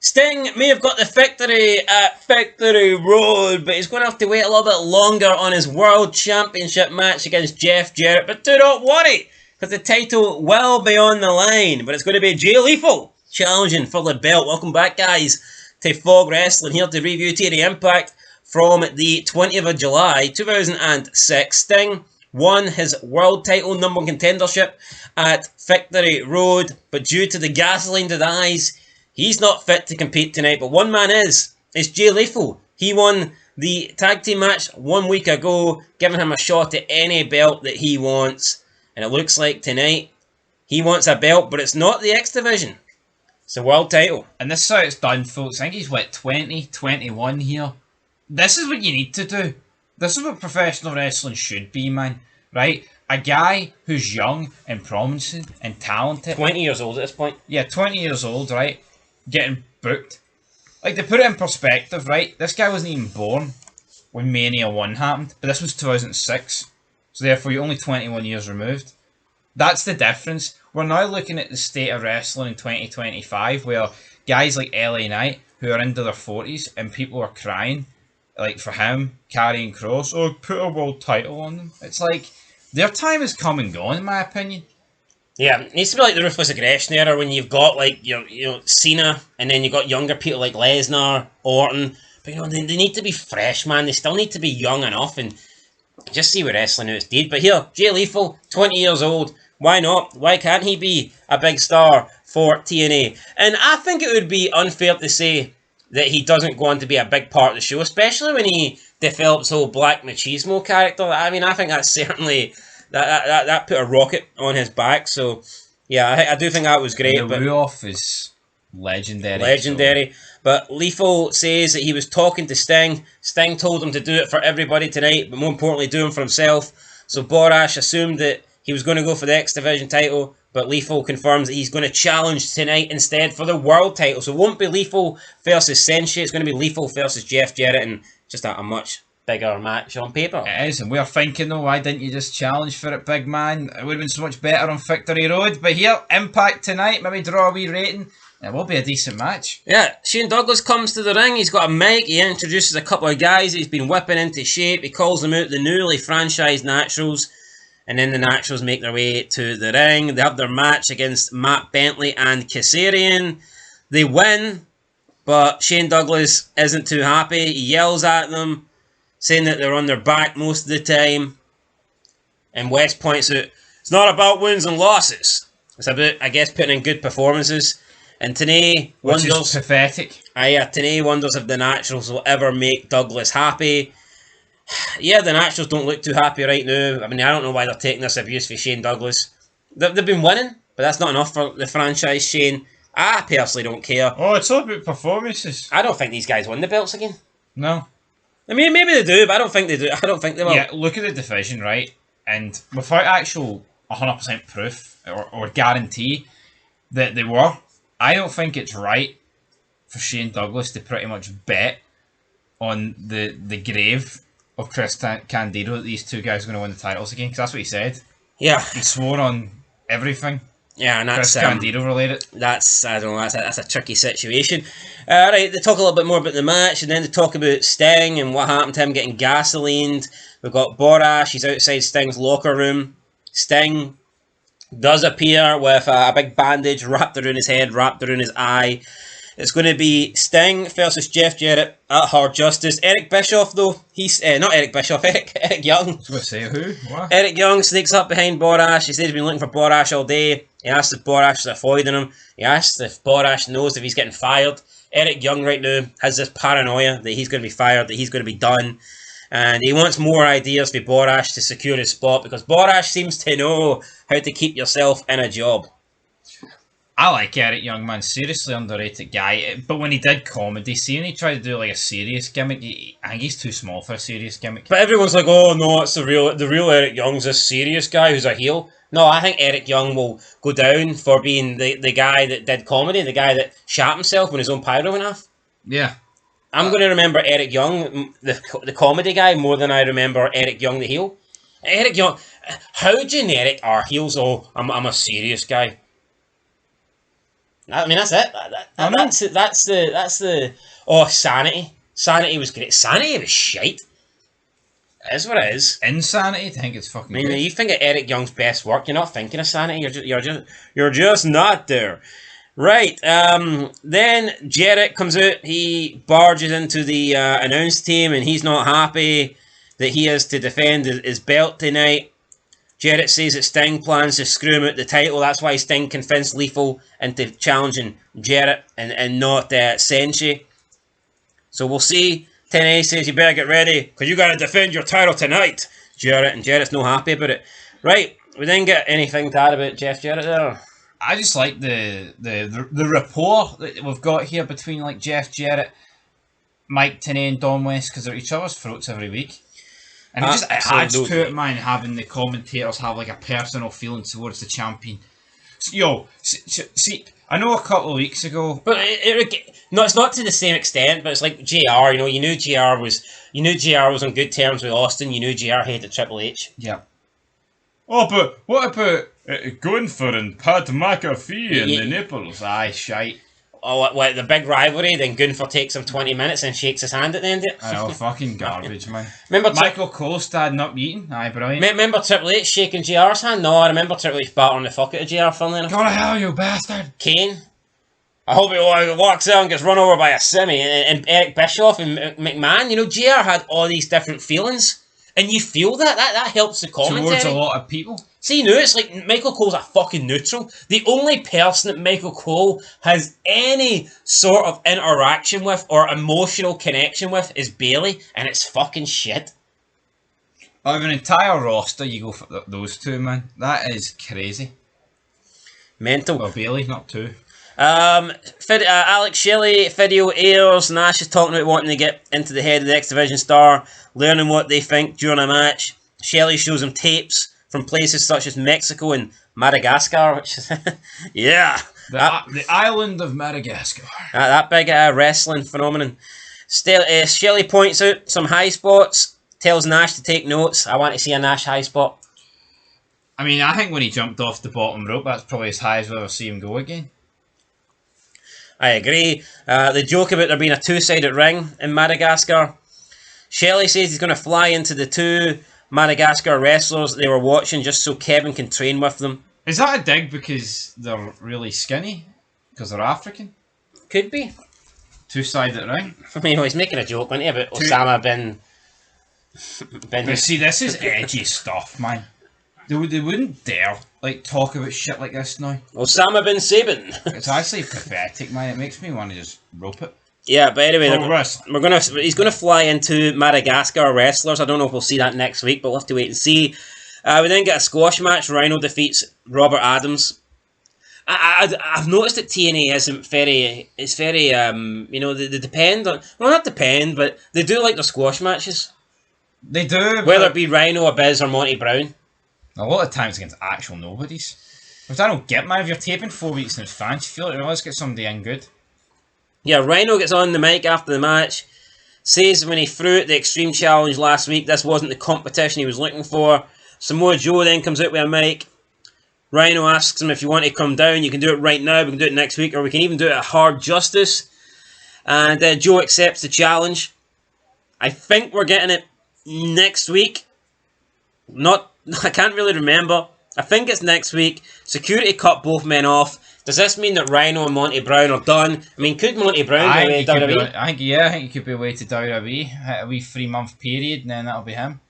Sting may have got the victory at Victory Road, but he's going to have to wait a little bit longer on his World Championship match against Jeff Jarrett. But do not worry, because the title will be on the line. But it's going to be Jay Lethal challenging for the belt. Welcome back, guys, to Fog Wrestling, here to review TNA Impact from the 20th of July 2006. Sting won his world title number one contendership at Victory Road, but due to the gasoline to the eyes, he's not fit to compete tonight. But one man is. It's Jay Lethal. He won the tag team match 1 week ago, giving him a shot at any belt that he wants. And it looks like tonight he wants a belt, but it's not the X Division. It's the world title. And this is how it's done, folks. I think he's, 20, 21 here. This is what you need to do. This is what professional wrestling should be, man. Right? A guy who's young and promising and talented. 20 years old at this point. Yeah, 20 years old, right? Getting booked. Like, to put it in perspective, right? This guy wasn't even born when Mania 1 happened. But this was 2006. So therefore, you're only 21 years removed. That's the difference. We're now looking at the state of wrestling in 2025, where guys like LA Knight, who are into their 40s, and people are crying, like for him, Karrion Kross, oh, put a world title on them. It's like, their time has come and gone, in my opinion. Yeah, it needs to be like the Ruthless Aggression era, when you've got like Cena, and then you've got younger people like Lesnar, Orton. But they need to be fresh, man. They still need to be young enough and just see what wrestling is did. But here, Jay Lethal, 20 years old. Why not? Why can't he be a big star for TNA? And I think it would be unfair to say that he doesn't go on to be a big part of the show, especially when he develops the whole Black Machismo character. I mean, I think that's certainly... That put a rocket on his back. So, yeah, I do think that was great. The Ruoff is legendary. Legendary. So. But Lethal says that he was talking to Sting. Sting told him to do it for everybody tonight, but more importantly, do it for himself. So Borash assumed that he was going to go for the X Division title, but Lethal confirms that he's going to challenge tonight instead for the world title. So it won't be Lethal versus Senshi. It's going to be Lethal versus Jeff Jarrett, and just a much bigger match on paper. It is, and we're thinking though, why didn't you just challenge for it, big man? It would have been so much better on Victory Road. But here, Impact tonight, maybe draw a wee rating. It will be a decent match. Yeah, Shane Douglas comes to the ring. He's got a mic. He introduces a couple of guys he's been whipping into shape. He calls them out, the newly franchised Naturals. And then the Naturals make their way to the ring. They have their match against Matt Bentley and Kazarian. They win, but Shane Douglas isn't too happy. He yells at them, saying that they're on their back most of the time. And West points out, it's not about wins and losses. It's about, I guess, putting in good performances. And Tenay wonders... Which is pathetic. Tenay wonders if the Naturals will ever make Douglas happy. Yeah, the Naturals don't look too happy right now. I mean, I don't know why they're taking this abuse for Shane Douglas. They've been winning, but that's not enough for the franchise, Shane. I personally don't care. Oh, it's all about performances. I don't think these guys win the belts again. No. I mean, maybe they do, but I don't think they do. I don't think they will. Yeah, look at the division, right? And without actual 100% proof or guarantee that they were, I don't think it's right for Shane Douglas to pretty much bet on the grave of Chris Candido that these two guys are going to win the titles again, because that's what he said. Yeah. He swore on everything. Yeah, and that's Chris Candido related. That's, I don't know, that's a tricky situation. Right, they talk a little bit more about the match, and then they talk about Sting and what happened to him getting gasolined. We've got Borash, he's outside Sting's locker room. Sting does appear with a big bandage wrapped around his head, wrapped around his eye. It's going to be Sting versus Jeff Jarrett at Hard Justice. Eric Bischoff, though, he's not Eric Bischoff, Eric Young. I was going to say who? What? Eric Young sneaks up behind Borash. He says he's been looking for Borash all day. He asks if Borash is avoiding him. He asks if Borash knows if he's getting fired. Eric Young right now has this paranoia that he's going to be fired, that he's going to be done. And he wants more ideas for Borash to secure his spot, because Borash seems to know how to keep yourself in a job. I like Eric Young, man. Seriously underrated guy. But when he did comedy, seeing he tried to do like a serious gimmick, I think he's too small for a serious gimmick. But everyone's like, oh no, it's the real Eric Young's this serious guy who's a heel. No, I think Eric Young will go down for being the guy that did comedy, the guy that shot himself when his own pyro went off. Yeah. I'm going to remember Eric Young, the comedy guy, more than I remember Eric Young, the heel. Eric Young, how generic are heels? Oh, I'm a serious guy. I mean, that's it. That's the. Oh, Sanity. Sanity was great. Sanity was shite. It is what it is. Insanity, I think it's fucking I mean, good. you think of Eric Young's best work, you're not thinking of Sanity. You're just not there. Right. Then Jarrett comes out. He barges into the announce team, and he's not happy that he has to defend his belt tonight. Jarrett says that Sting plans to screw him out the title. That's why Sting convinced Lethal into challenging Jarrett and not Senshi. So we'll see. 10A says you better get ready because you got to defend your title tonight, Jarrett. And Jarrett's not happy about it. Right. We didn't get anything to add about Jeff Jarrett there. I just like the rapport that we've got here between like Jeff Jarrett, Mike Tenay, and Don West because they're each other's throats every week. And it just adds to it, man, having the commentators have like a personal feeling towards the champion. Yo, see, I know a couple of weeks ago, but no, it's not to the same extent. But it's like JR. You knew JR was on good terms with Austin. You knew JR hated Triple H. Yeah. Oh, but what about Gunther and Pat McAfee and the nipples? Aye, shite. Oh, what, the big rivalry? Then Gunther takes him 20 minutes and shakes his hand at the end of it. I know, fucking garbage, man. Remember Michael Cole standing up eating? Aye, brilliant. Remember Triple H shaking JR's hand? No, I remember Triple H battering the fuck out of JR, funnily enough. Go to hell, you bastard! Kane. I hope he walks out and gets run over by a semi. And Eric Bischoff and McMahon. You know, JR had all these different feelings. And you feel that helps the commentary. Towards a lot of people. See, you know, it's like Michael Cole's a fucking neutral. The only person that Michael Cole has any sort of interaction with or emotional connection with is Bayley, and it's fucking shit. Out of an entire roster, you go for those two, man. That is crazy. Mental. Well, Bayley, not two. Alex Shelley video airs. Nash is talking about wanting to get into the head of the X Division star, learning what they think during a match. Shelley shows him tapes from places such as Mexico and Madagascar, which is yeah, the island of Madagascar. That big wrestling phenomenon. Shelley points out some high spots, tells Nash to take notes. I want to see a Nash high spot. I mean, I think when he jumped off the bottom rope, that's probably as high as we'll ever see him go again. I agree. The joke about there being a two-sided ring in Madagascar. Shelley says he's going to fly into the two Madagascar wrestlers they were watching just so Kevin can train with them. Is that a dig because they're really skinny? Because they're African? Could be. Two-sided ring? I mean, he's making a joke, wasn't he, about Osama bin... But see, this is edgy stuff, man. They wouldn't dare talk about shit like this now. Osama bin Sabin. It's actually pathetic, man. It makes me want to just rope it. Yeah, but anyway, he's gonna fly into Madagascar wrestlers. I don't know if we'll see that next week, but we'll have to wait and see. We then get a squash match. Rhino defeats Robert Adams. I've noticed that TNA isn't very. It's very they depend on. Well, not depend, but they do like their squash matches. They do, whether it be Rhino, Abyss, or Monty Brown. A lot of times against actual nobodies. Which I don't get, man. If you're taping 4 weeks in advance, you feel like, let's get somebody in good. Yeah, Rhino gets on the mic after the match, says when he threw out the Extreme Challenge last week, this wasn't the competition he was looking for. Samoa Joe then comes out with a mic. Rhino asks him if you want to come down, you can do it right now, we can do it next week, or we can even do it at Hard Justice. And Joe accepts the challenge. I think we're getting it next week. I can't really remember. I think it's next week. Security cut both men off. Does this mean that Rhino and Monty Brown are done? I mean, could Monty Brown be away to WWE? I think he could be away to WWE. A wee 3-month period, and then that'll be him.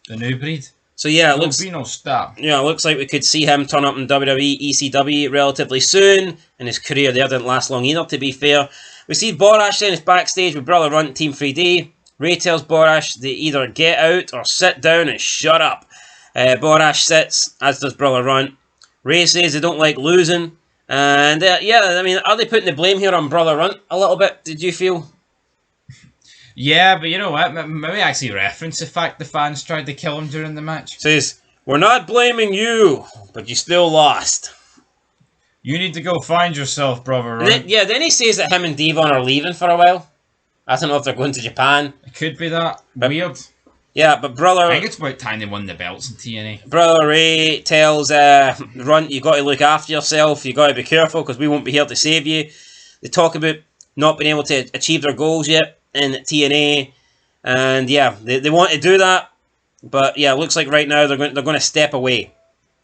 The new breed. So yeah, it looks like we could see him turn up in WWE, ECW relatively soon. And his career there didn't last long either, to be fair. We see Borash then is backstage with Brother Runt, Team 3D. Ray tells Borash to either get out or sit down and shut up. Borash sits, as does Brother Runt. Ray says they don't like losing. And I mean, are they putting the blame here on Brother Runt a little bit, did you feel? Yeah, but you know what? Maybe actually reference the fact the fans tried to kill him during the match. Says, we're not blaming you, but you still lost. You need to go find yourself, Brother Runt. Then he says that him and Devon are leaving for a while. I don't know if they're going to Japan. It could be that. Weird. Yeah, but I think it's about time they won the belts in TNA. Brother Ray tells Runt, you got to look after yourself. You got to be careful because we won't be here to save you. They talk about not being able to achieve their goals yet in TNA, and yeah, they want to do that, but yeah, it looks like right now they're going to step away.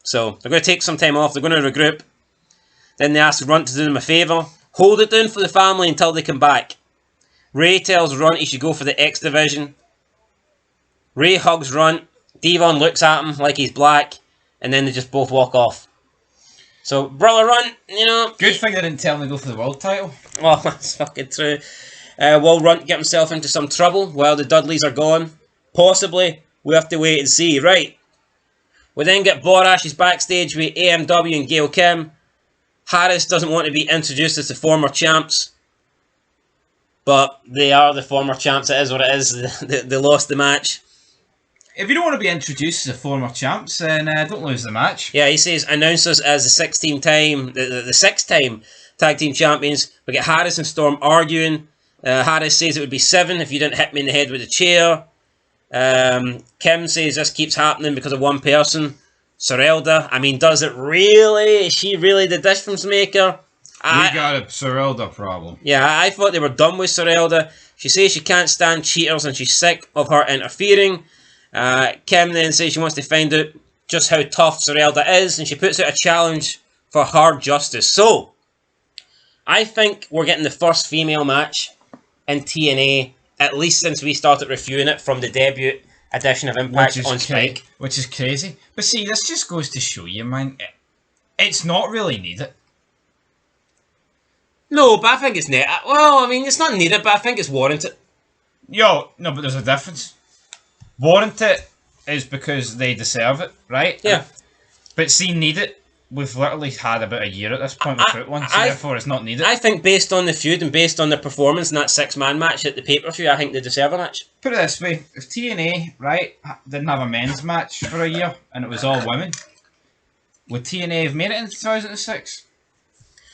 So they're going to take some time off. They're going to regroup. Then they ask Runt to do them a favour, hold it down for the family until they come back. Ray tells Runt he should go for the X Division. Ray hugs Runt. Devon looks at him like he's black, and then they just both walk off. So, Brother Runt, you know... Good thing they didn't tell him to go for the world title. Oh, that's fucking true. Will Runt get himself into some trouble while the Dudleys are gone? Possibly. We have to wait and see. Right. We then get Borash's backstage with AMW and Gail Kim. Harris doesn't want to be introduced as the former champs. But they are the former champs. It is what it is. They lost the match. If you don't want to be introduced as the former champs, then don't lose the match. Yeah, he says announce us as the sixth-time tag team champions. We get Harris and Storm arguing. Harris says it would be 7 if you didn't hit me in the head with a chair. Kim says this keeps happening because of one person. Sorelda, I mean, does it really? Is she really the difference maker? We got a Sorelda problem. Yeah, I thought they were done with Sorelda. She says she can't stand cheaters and she's sick of her interfering. Kim then says she wants to find out just how tough Sorelda is, and she puts out a challenge for hard justice. So, I think we're getting the first female match in TNA, at least since we started reviewing it from the debut edition of Impact on Spike. Which is crazy. But see, this just goes to show you, man, it's not really needed. No, but I think it's needed. Well, I mean, it's not needed, but I think it's warranted. No, but there's a difference. Warranted is because they deserve it, right? Yeah. But see, need it, we've literally had about a year at this point without one, so therefore it's not needed. I think based on the feud and based on their performance in that 6-man match at the pay-per-view, I think they deserve a match. Put it this way, if TNA, right, didn't have a men's match for a year, and it was all women, would TNA have made it in 2006?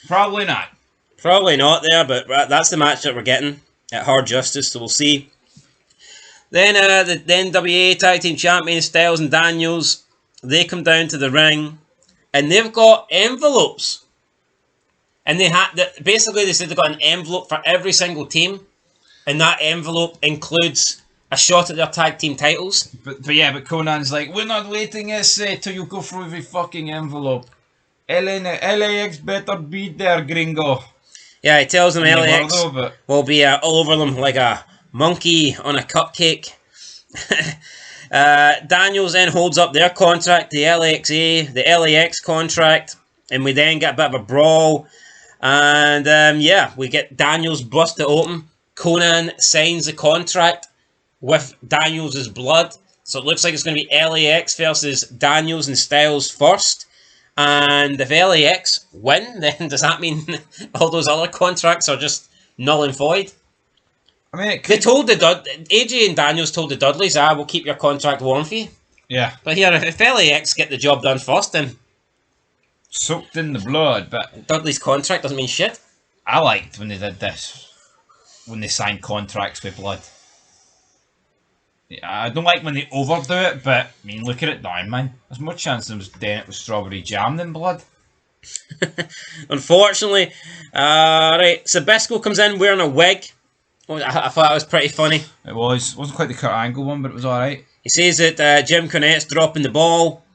Probably not. Probably not there, but that's the match that we're getting at Hard Justice, so we'll see. Then the NWA Tag Team Champions, Styles and Daniels, they come down to the ring, and they've got envelopes. And basically they said they've got an envelope for every single team, and that envelope includes a shot at their tag team titles. But Conan's like, we're not waiting till you go through every fucking envelope. LAX better be there, gringo. Yeah, he tells them LAX will be all over them like a monkey on a cupcake. Daniels then holds up their contract, the LAX contract, and we then get a bit of a brawl. And we get Daniels busted open. Conan signs the contract with Daniels' blood. So it looks like it's going to be LAX versus Daniels and Styles first. And if LAX win, then does that mean all those other contracts are just null and void? I mean, they told AJ and Daniels told the Dudleys, we'll keep your contract warm for you. Yeah. But here, if LAX get the job done first, then soaked in the blood, but Dudley's contract doesn't mean shit. I liked when they did this, when they signed contracts with blood. I don't like when they overdo it, but I mean, look at it now, man. There's more chance them doing it with strawberry jam than blood. Unfortunately, right. Sabisco comes in wearing a wig. I thought it was pretty funny. It wasn't quite the Kurt Angle one, but it was alright. He says that Jim Cornette's dropping the ball,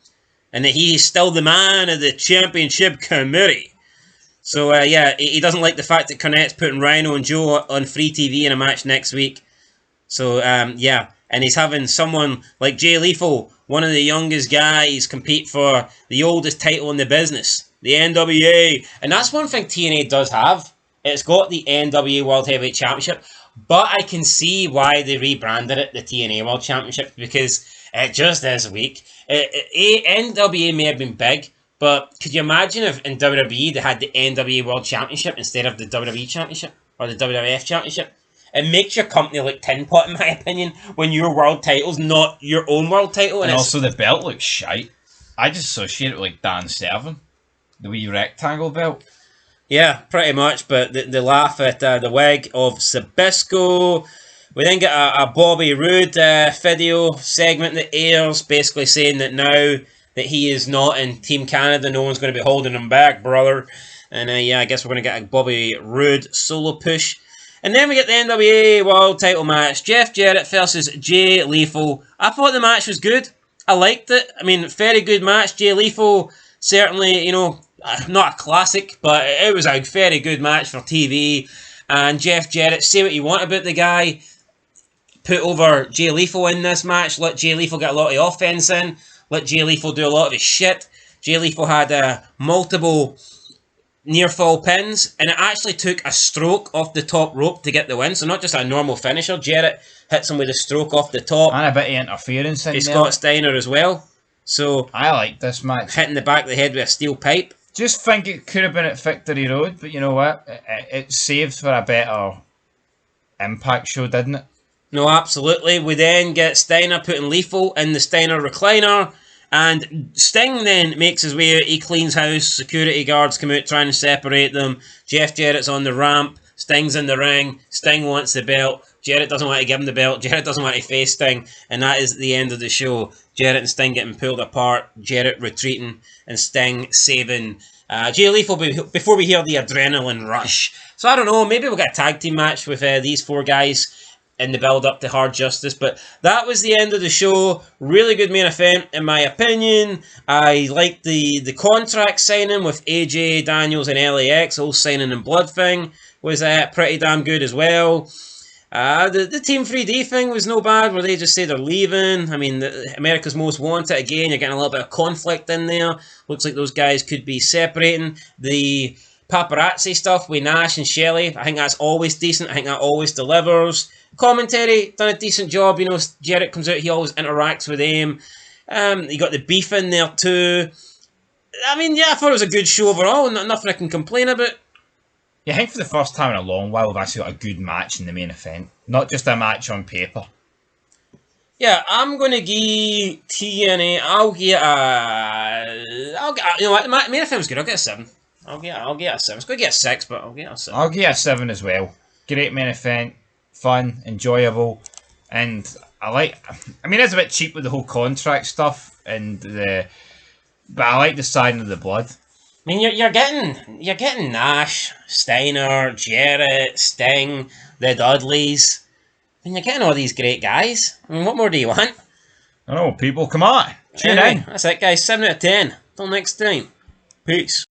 and that he's still the man of the championship committee. So he doesn't like the fact that Cornette's putting Rhino and Joe on free TV in a match next week. So and he's having someone like Jay Lethal, one of the youngest guys, compete for the oldest title in the business, the NWA. And that's one thing TNA does have. It's got the NWA World Heavyweight Championship, but I can see why they rebranded it the TNA World Championship, because it just is weak. NWA may have been big, but could you imagine if in WWE they had the NWA World Championship instead of the WWE Championship or the WWF Championship? It makes your company look tin pot, in my opinion, when your world title's not your own world title. And also the belt looks shite. I just associate it with like Dan Sterling, the wee rectangle belt. Yeah, pretty much, but they laugh at the wig of Sabisco. We then get a Bobby Roode video segment that airs, basically saying that now that he is not in Team Canada, no one's going to be holding him back, brother. And yeah, I guess we're going to get a Bobby Roode solo push. And then we get the NWA World Title match. Jeff Jarrett versus Jay Lethal. I thought the match was good. I liked it. I mean, very good match. Jay Lethal, certainly, you know, not a classic, but it was a very good match for TV. And Jeff Jarrett, say what you want about the guy, put over Jay Lethal in this match. Let Jay Lethal get a lot of offense in. Let Jay Lethal do a lot of his shit. Jay Lethal had multiple near fall pins, and it actually took a stroke off the top rope to get the win. So not just a normal finisher. Jarrett hits him with a stroke off the top. And a bit of interference in there. Scott Steiner as well. So I like this match. Hitting the back of the head with a steel pipe. Just think it could have been at Victory Road, but you know what? It saved for a better Impact show, didn't it? No, absolutely. We then get Steiner putting Lethal in the Steiner recliner. And Sting then makes his way out. He cleans house. Security guards come out trying to separate them. Jeff Jarrett's on the ramp. Sting's in the ring. Sting wants the belt. Jarrett doesn't want to give him the belt. Jarrett doesn't want to face Sting. And that is the end of the show. Jarrett and Sting getting pulled apart. Jarrett retreating. And Sting saving Jay Lethal before we hear the adrenaline rush. So I don't know. Maybe we'll get a tag team match with these four guys in the build-up to Hard Justice. But that was the end of the show. Really good main event, in my opinion. I liked the contract signing with AJ, Daniels, and LAX. All signing in blood thing was pretty damn good as well. The Team 3D thing was no bad, where they just say they're leaving. I mean, America's Most Wanted, again, you're getting a little bit of conflict in there. Looks like those guys could be separating. The paparazzi stuff with Nash and Shelley, I think that's always decent. I think that always delivers. Commentary, done a decent job. You know, Jarrett comes out, he always interacts with him. You got the beef in there too. I mean, yeah, I thought it was a good show overall. Nothing I can complain about. Yeah, I think for the first time in a long while, we've actually got a good match in the main event. Not just a match on paper. Yeah, I'm going to give TNA, you know what, my main event was good. I'll get a 7. I'll get a 7. It's going to get a 6, but I'll get a 7. I'll get a 7 as well. Great main event. Fun, enjoyable, and I mean, it's a bit cheap with the whole contract stuff, but I like the sign of the blood. I mean, you're getting Nash, Steiner, Jarrett, Sting, the Dudleys. I mean, you're getting all these great guys. I mean, what more do you want? I know, people, come on, tune in. That's it, guys. 7 out of 10. Till next time. Peace.